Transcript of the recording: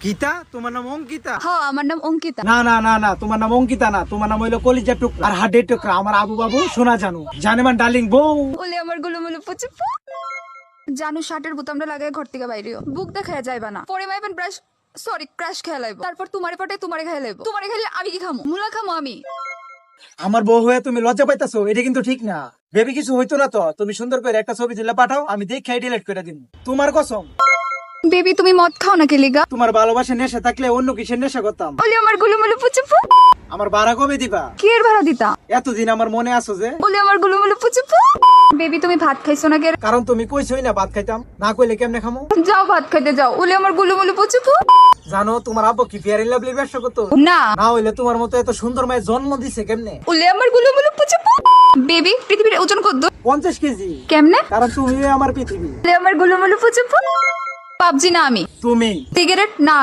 গীতা? তোমার নাম অঙ্কিতা? হ্যাঁ আমার নাম অঙ্কিতা। না না না না, তোমার নাম অঙ্কিতা না, তোমার নাম হইলো কলিজা টুকরা আর হাড্ডের টুকরা। আমার আবু বাবু শোনা জানো, জানেমান ডার্লিং বউ। ওলে আমার গুলুমুলু পুচু জানু শার্টের বোতামটা লাগায় ঘর থেকে বাইরেও বুক দেখায় যাইবা না, পরে মাইবেন ব্রাশ সরি ক্রাশ খেলাইবো, তারপর তোমারে পটে তোমারে খাইলাইবো, তোমারে খাইলে আমি কি খামু? মুলা খামু আমি। আমার বউ হয়ে তুমি লজ্জা পাইতাছো, এটা কিন্তু ঠিক না। বেবি কিছু হইতো না তো, তুমি সুন্দর করে একটা ছবি তুলে পাঠাও, আমি দেখে ডিলিট করে দিব। তোমার কসম। বেবি তুমি মদ খাও না কেলিগা? তোমার ভালোবাসা নেশা থাকলে অন্য কিসের নেশা করতাম। ওলে আমার গুলুমুলু পুচু আমার ভাড়া কবে দিবা? কি এর ভাড়া দিতা? এতদিন আমার মনে আছো যে। ওলে আমার গুলুমুলু পুচু বেবি তুমি ভাত খাইছো না কে? কারণ তুমি কইছই না ভাত খাইতাম, না কইলে কেমনে খামো? যাও ভাত খাইতে যাও। ওলে আমার গুলুমুলু পুচু জানো তোমার আব্বু কি ফেয়ার লাভলির ব্যবসা করতো? না। না হইলে তোমার মতো এত সুন্দর মায়ের জন্ম দিছে কেমনে? ওলে আমার গুলুমুলু পুচু বেবি পৃথিবীর ওজন কত? 50 কেজি। কেমনে? কারণ তুমি আমার পৃথিবী। ওলে আমার গুলুমুলু পুচু পাবজি না আমি তুমি সিগারেট না